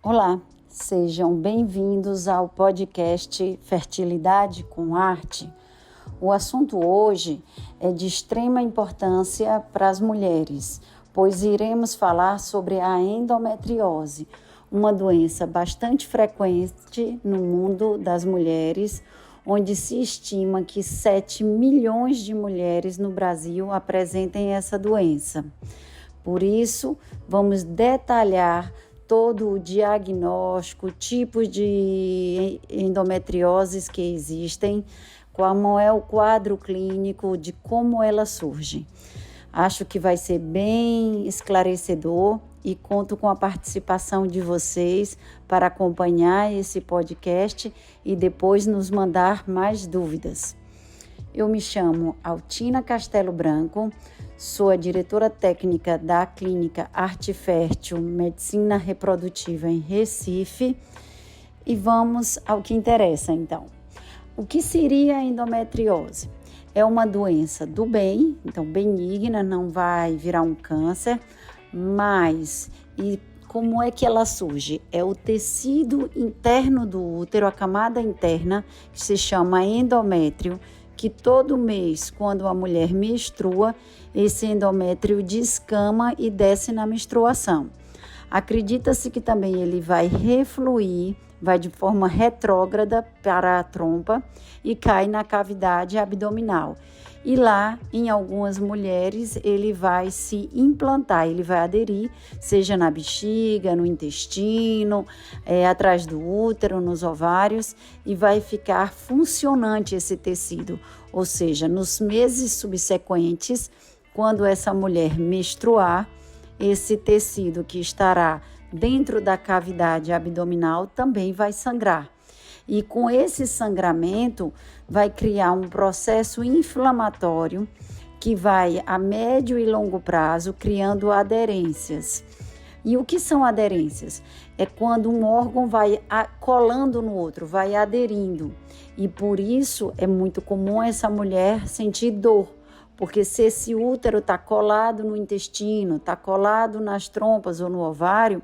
Olá, sejam bem-vindos ao podcast Fertilidade com Arte. O assunto hoje é de extrema importância para as mulheres, pois iremos falar sobre a endometriose, uma doença bastante frequente no mundo das mulheres, onde se estima que 7 milhões de mulheres no Brasil apresentem essa doença. Por isso, vamos detalhar todo o diagnóstico, tipos de endometrioses que existem, como é o quadro clínico, de como ela surge. Acho que vai ser bem esclarecedor e conto com a participação de vocês para acompanhar esse podcast e depois nos mandar mais dúvidas. Eu me chamo Altina Castelo Branco, sou a diretora técnica da Clínica Arte Fértil Medicina Reprodutiva em Recife e vamos ao que interessa então. O que seria a endometriose? É uma doença do bem, então benigna, não vai virar um câncer, mas como é que ela surge? É o tecido interno do útero, a camada interna, que se chama endométrio, que todo mês, quando a mulher menstrua, esse endométrio descama e desce na menstruação. Acredita-se que também ele vai refluir, vai de forma retrógrada para a trompa e cai na cavidade abdominal. E lá, em algumas mulheres, ele vai se implantar, ele vai aderir, seja na bexiga, no intestino, atrás do útero, nos ovários, e vai ficar funcionante esse tecido. Ou seja, nos meses subsequentes, quando essa mulher menstruar, esse tecido que estará dentro da cavidade abdominal também vai sangrar. E com esse sangramento vai criar um processo inflamatório que vai a médio e longo prazo criando aderências. E o que são aderências? É quando um órgão vai colando no outro, vai aderindo. E por isso é muito comum essa mulher sentir dor. Porque se esse útero está colado no intestino, está colado nas trompas ou no ovário,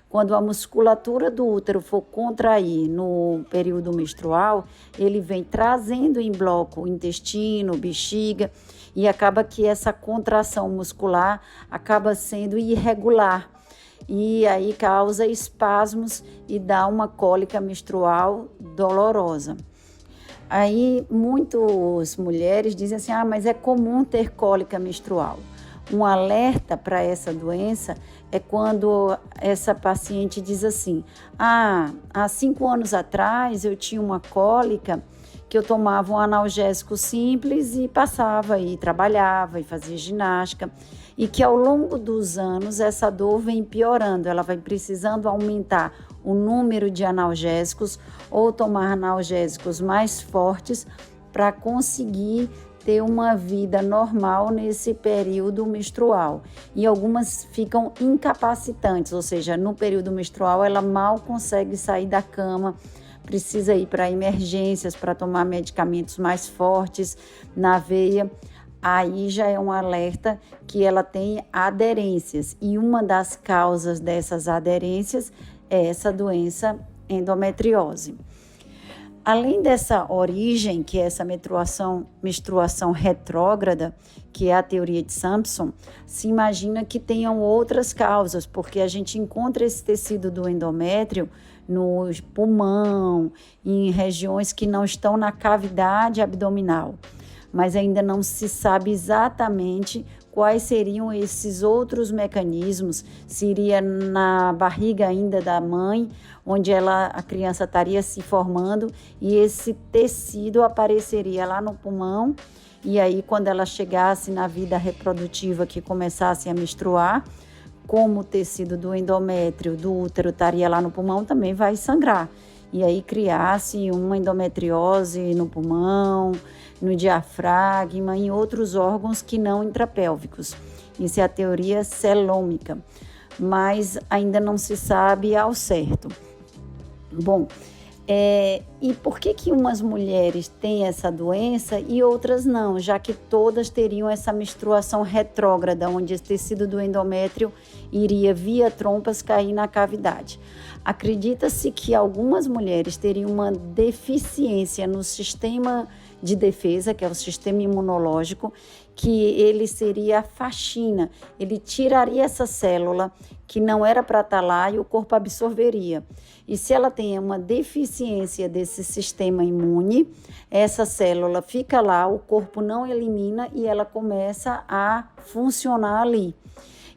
quando a musculatura do útero for contrair no período menstrual, ele vem trazendo em bloco o intestino, bexiga, e acaba que essa contração muscular acaba sendo irregular. E aí causa espasmos e dá uma cólica menstrual dolorosa. Aí muitas mulheres dizem assim, mas é comum ter cólica menstrual. Um alerta para essa doença é quando essa paciente diz assim, há 5 anos atrás eu tinha uma cólica que eu tomava um analgésico simples e passava e trabalhava e fazia ginástica e que ao longo dos anos essa dor vem piorando, ela vai precisando aumentar o número de analgésicos ou tomar analgésicos mais fortes para conseguir ter uma vida normal nesse período menstrual. E algumas ficam incapacitantes, ou seja, no período menstrual ela mal consegue sair da cama, precisa ir para emergências para tomar medicamentos mais fortes na veia. Aí já é um alerta que ela tem aderências. E uma das causas dessas aderências é essa doença endometriose. Além dessa origem, que é essa menstruação retrógrada, que é a teoria de Sampson, se imagina que tenham outras causas, porque a gente encontra esse tecido do endométrio no pulmão, em regiões que não estão na cavidade abdominal. Mas ainda não se sabe exatamente quais seriam esses outros mecanismos, se iria na barriga ainda da mãe, onde a criança estaria se formando e esse tecido apareceria lá no pulmão, e aí quando ela chegasse na vida reprodutiva que começasse a menstruar, como o tecido do endométrio do útero estaria lá no pulmão, também vai sangrar. E aí criasse uma endometriose no pulmão, no diafragma, em outros órgãos que não intrapélvicos. Isso é a teoria celômica, mas ainda não se sabe ao certo. Bom, E por que umas mulheres têm essa doença e outras não, já que todas teriam essa menstruação retrógrada, onde esse tecido do endométrio iria via trompas cair na cavidade? Acredita-se que algumas mulheres teriam uma deficiência no sistema de defesa, que é o sistema imunológico, que ele seria a faxina, ele tiraria essa célula que não era para estar lá e o corpo absorveria. E se ela tem uma deficiência desse sistema imune, essa célula fica lá, o corpo não elimina e ela começa a funcionar ali.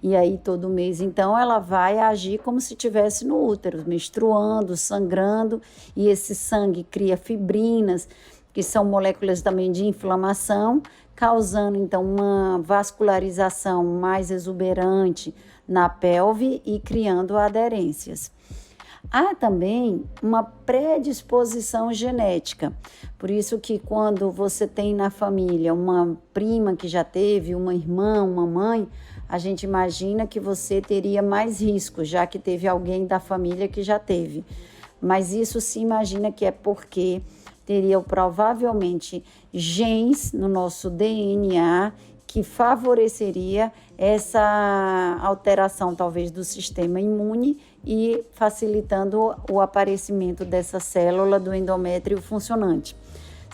E aí, todo mês, então, ela vai agir como se estivesse no útero, menstruando, sangrando, e esse sangue cria fibrinas, que são moléculas também de inflamação, causando, então, uma vascularização mais exuberante na pelve e criando aderências. Há também uma predisposição genética, por isso que quando você tem na família uma prima que já teve, uma irmã, uma mãe, a gente imagina que você teria mais risco, já que teve alguém da família que já teve. Mas isso se imagina que é porque teriam provavelmente genes no nosso DNA que favoreceria essa alteração talvez do sistema imune e facilitando o aparecimento dessa célula do endométrio funcionante.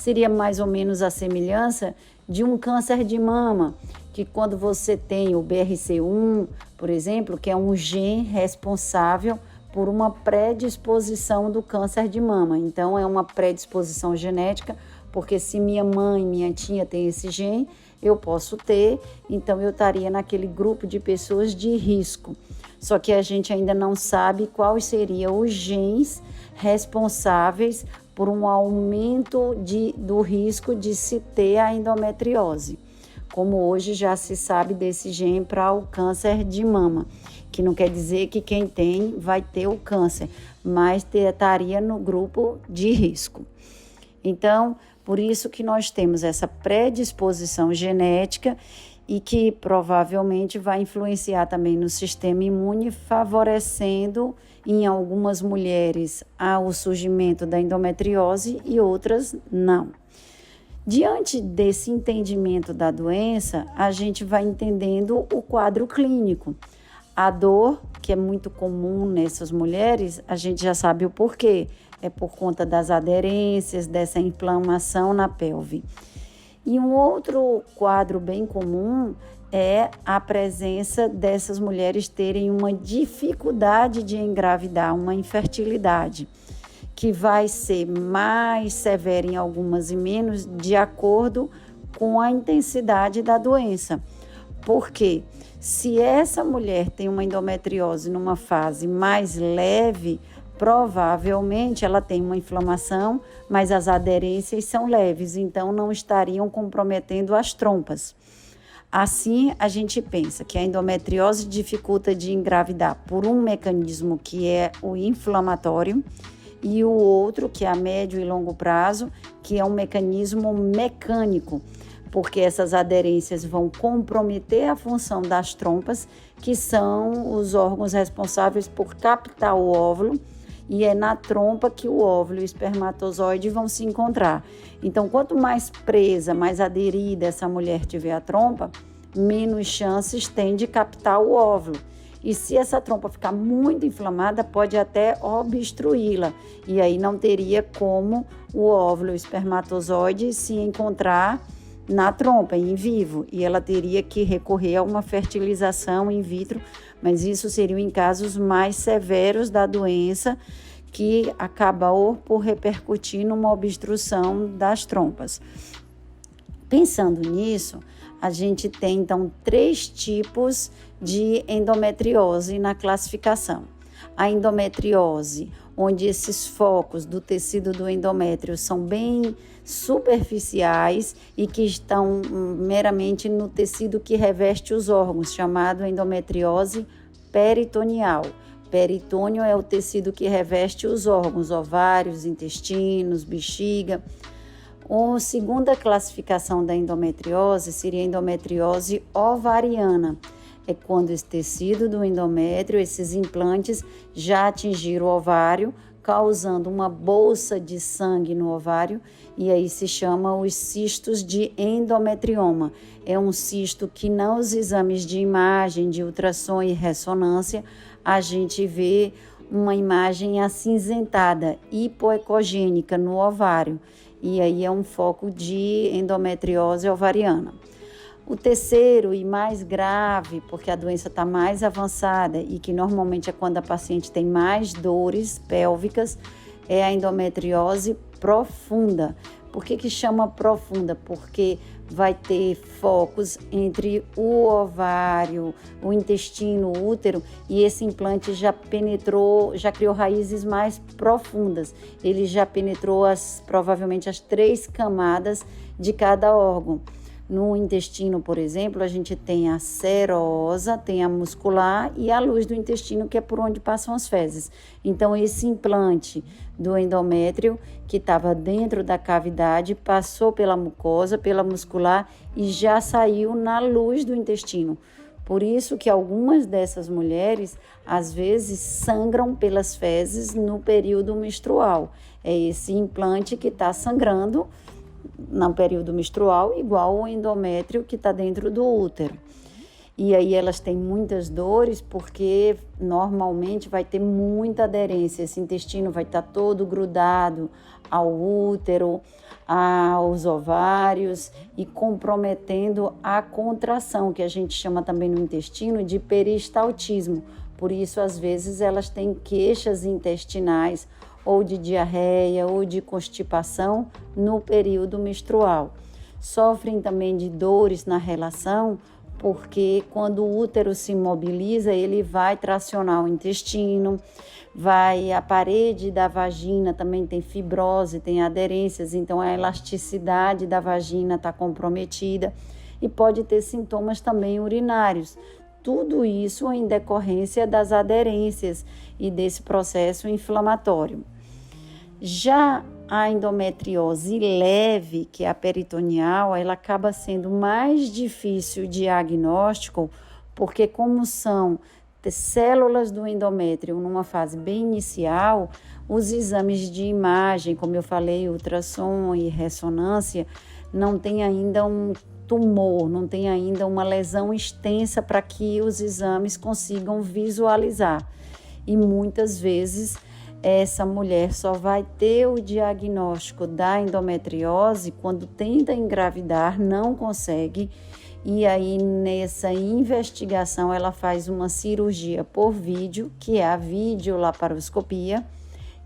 Seria mais ou menos a semelhança de um câncer de mama, que quando você tem o BRCA1, por exemplo, que é um gene responsável por uma predisposição do câncer de mama. Então, é uma predisposição genética, porque se minha mãe, minha tia tem esse gene, eu posso ter, então eu estaria naquele grupo de pessoas de risco. Só que a gente ainda não sabe quais seriam os genes responsáveis por um aumento do risco de se ter a endometriose. Como hoje já se sabe desse gene para o câncer de mama, que não quer dizer que quem tem vai ter o câncer, mas estaria no grupo de risco. Então, por isso que nós temos essa predisposição genética e que provavelmente vai influenciar também no sistema imune, favorecendo em algumas mulheres o surgimento da endometriose e outras não. Diante desse entendimento da doença, a gente vai entendendo o quadro clínico. A dor, que é muito comum nessas mulheres, a gente já sabe o porquê. É por conta das aderências, dessa inflamação na pelve. E um outro quadro bem comum é a presença dessas mulheres terem uma dificuldade de engravidar, uma infertilidade, que vai ser mais severa em algumas e menos de acordo com a intensidade da doença. Porque se essa mulher tem uma endometriose numa fase mais leve, provavelmente ela tem uma inflamação, mas as aderências são leves, então não estariam comprometendo as trompas. Assim, a gente pensa que a endometriose dificulta de engravidar por um mecanismo que é o inflamatório e o outro, que é a médio e longo prazo, que é um mecanismo mecânico, porque essas aderências vão comprometer a função das trompas, que são os órgãos responsáveis por captar o óvulo, e é na trompa que o óvulo e o espermatozoide vão se encontrar. Então, quanto mais presa, mais aderida essa mulher tiver à trompa, menos chances tem de captar o óvulo. E se essa trompa ficar muito inflamada, pode até obstruí-la. E aí não teria como o óvulo e o espermatozoide se encontrar na trompa, em vivo. E ela teria que recorrer a uma fertilização in vitro, mas isso seria em casos mais severos da doença, que acabou por repercutir numa obstrução das trompas. Pensando nisso, a gente tem então 3 tipos de endometriose na classificação. A endometriose, onde esses focos do tecido do endométrio são bem superficiais e que estão meramente no tecido que reveste os órgãos, chamado endometriose peritoneal. Peritônio é o tecido que reveste os órgãos, ovários, intestinos, bexiga. A segunda classificação da endometriose seria a endometriose ovariana. É quando esse tecido do endométrio, esses implantes já atingiram o ovário, causando uma bolsa de sangue no ovário, e aí se chama os cistos de endometrioma. É um cisto que nos exames de imagem, de ultrassom e ressonância, a gente vê uma imagem acinzentada, hipoecogênica no ovário, e aí é um foco de endometriose ovariana. O terceiro e mais grave, porque a doença está mais avançada e que normalmente é quando a paciente tem mais dores pélvicas, é a endometriose profunda. Por que chama profunda? Porque vai ter focos entre o ovário, o intestino, o útero, e esse implante já penetrou, já criou raízes mais profundas. Ele já penetrou provavelmente as 3 camadas de cada órgão. No intestino, por exemplo, a gente tem a serosa, tem a muscular e a luz do intestino, que é por onde passam as fezes. Então, esse implante do endométrio, que estava dentro da cavidade, passou pela mucosa, pela muscular e já saiu na luz do intestino. Por isso que algumas dessas mulheres, às vezes, sangram pelas fezes no período menstrual. É esse implante que está sangrando no período menstrual, igual o endométrio que está dentro do útero. E aí elas têm muitas dores porque normalmente vai ter muita aderência. Esse intestino vai estar todo grudado ao útero, aos ovários e comprometendo a contração, que a gente chama também no intestino de peristaltismo. Por isso, às vezes, elas têm queixas intestinais ou de diarreia ou de constipação no período menstrual. Sofrem também de dores na relação, porque quando o útero se mobiliza, ele vai tracionar o intestino, a parede da vagina também tem fibrose, tem aderências, então a elasticidade da vagina está comprometida e pode ter sintomas também urinários. Tudo isso em decorrência das aderências e desse processo inflamatório. Já a endometriose leve, que é a peritoneal, ela acaba sendo mais difícil o diagnóstico, porque como são células do endométrio numa fase bem inicial, os exames de imagem, como eu falei, ultrassom e ressonância, não tem ainda um tumor, não tem ainda uma lesão extensa para que os exames consigam visualizar. E muitas vezes essa mulher só vai ter o diagnóstico da endometriose quando tenta engravidar, não consegue, e aí nessa investigação ela faz uma cirurgia por vídeo, que é a videolaparoscopia,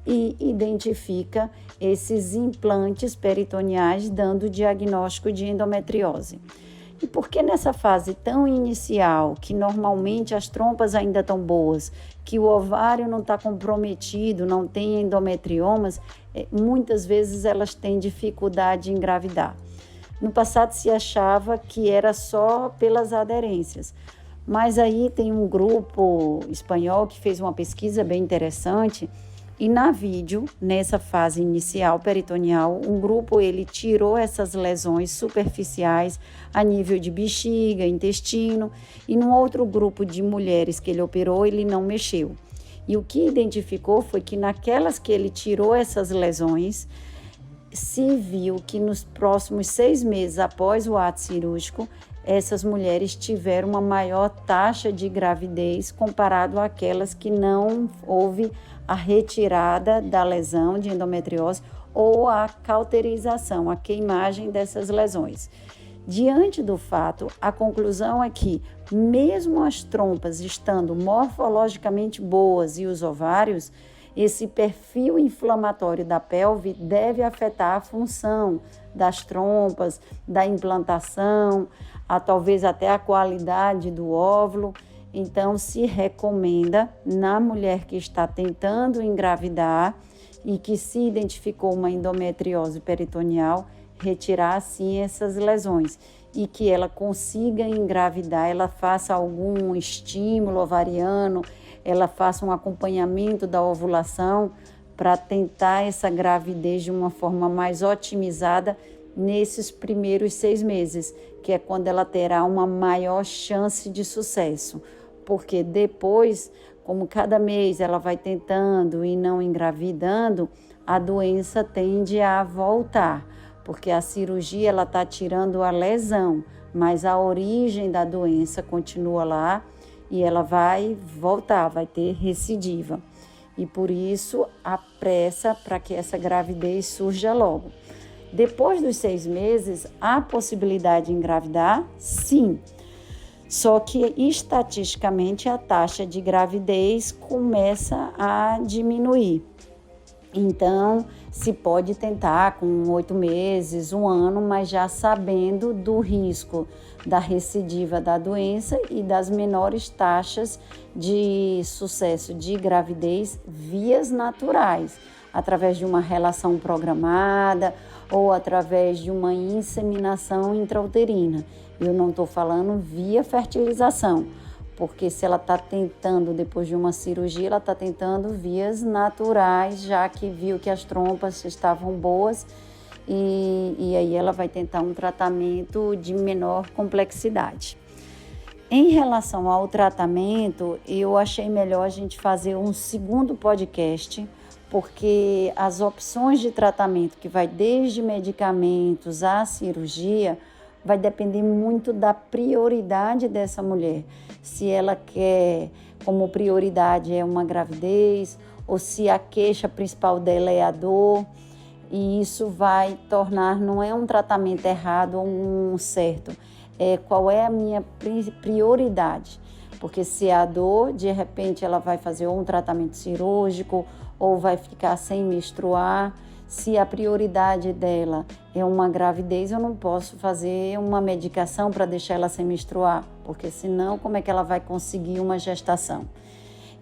e identifica esses implantes peritoneais dando o diagnóstico de endometriose. E por que nessa fase tão inicial, que normalmente as trompas ainda estão boas, que o ovário não está comprometido, não tem endometriomas, muitas vezes elas têm dificuldade em engravidar. No passado se achava que era só pelas aderências, mas aí tem um grupo espanhol que fez uma pesquisa bem interessante. E na vídeo, nessa fase inicial peritoneal, um grupo ele tirou essas lesões superficiais a nível de bexiga, intestino, e num outro grupo de mulheres que ele operou, ele não mexeu. E o que identificou foi que naquelas que ele tirou essas lesões, se viu que nos próximos 6 meses após o ato cirúrgico, essas mulheres tiveram uma maior taxa de gravidez comparado àquelas que não houve a retirada da lesão de endometriose ou a cauterização, a queimagem dessas lesões. Diante do fato, a conclusão é que, mesmo as trompas estando morfologicamente boas e os ovários, esse perfil inflamatório da pelve deve afetar a função das trompas, da implantação, talvez até a qualidade do óvulo. Então, se recomenda na mulher que está tentando engravidar e que se identificou uma endometriose peritoneal, retirar sim essas lesões e que ela consiga engravidar, ela faça algum estímulo ovariano, ela faça um acompanhamento da ovulação para tentar essa gravidez de uma forma mais otimizada nesses primeiros 6 meses, que é quando ela terá uma maior chance de sucesso. Porque depois, como cada mês ela vai tentando e não engravidando, a doença tende a voltar, porque a cirurgia ela está tirando a lesão, mas a origem da doença continua lá e ela vai voltar, vai ter recidiva. E por isso a pressa para que essa gravidez surja logo. Depois dos 6 meses, há possibilidade de engravidar? Sim. Só que estatisticamente a taxa de gravidez começa a diminuir. Então, se pode tentar com 8 meses, 1 ano, mas já sabendo do risco da recidiva da doença e das menores taxas de sucesso de gravidez vias naturais, através de uma relação programada ou através de uma inseminação intrauterina. Eu não estou falando via fertilização, porque se ela está tentando, depois de uma cirurgia, ela está tentando vias naturais, já que viu que as trompas estavam boas e aí ela vai tentar um tratamento de menor complexidade. Em relação ao tratamento, eu achei melhor a gente fazer um segundo podcast, porque as opções de tratamento, que vai desde medicamentos à cirurgia, vai depender muito da prioridade dessa mulher. Se ela quer, como prioridade é uma gravidez, ou se a queixa principal dela é a dor, e isso vai tornar, não é um tratamento errado ou um certo, é qual é a minha prioridade. Porque se é a dor, de repente ela vai fazer ou um tratamento cirúrgico, ou vai ficar sem menstruar. Se a prioridade dela é uma gravidez, eu não posso fazer uma medicação para deixar ela sem menstruar, porque senão como é que ela vai conseguir uma gestação?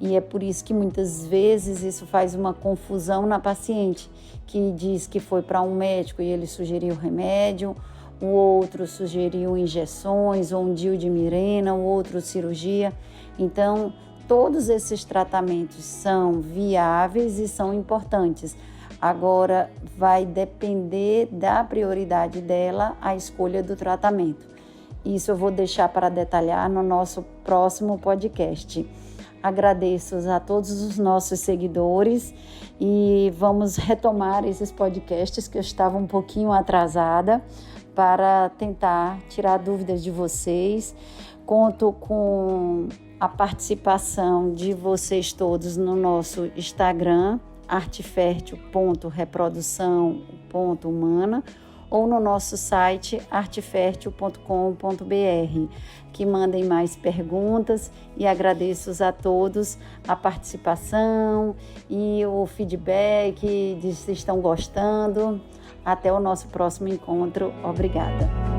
E é por isso que muitas vezes isso faz uma confusão na paciente, que diz que foi para um médico e ele sugeriu remédio, o outro sugeriu injeções ou um DIU de Mirena, o outro cirurgia. Então, todos esses tratamentos são viáveis e são importantes. Agora, vai depender da prioridade dela a escolha do tratamento. Isso eu vou deixar para detalhar no nosso próximo podcast. Agradeço a todos os nossos seguidores e vamos retomar esses podcasts que eu estava um pouquinho atrasada para tentar tirar dúvidas de vocês. Conto com a participação de vocês todos no nosso Instagram, artefertil.reprodução.humana, ou no nosso site artefertil.com.br, que mandem mais perguntas, e agradeço a todos a participação e o feedback de se estão gostando. Até o nosso próximo encontro. Obrigada.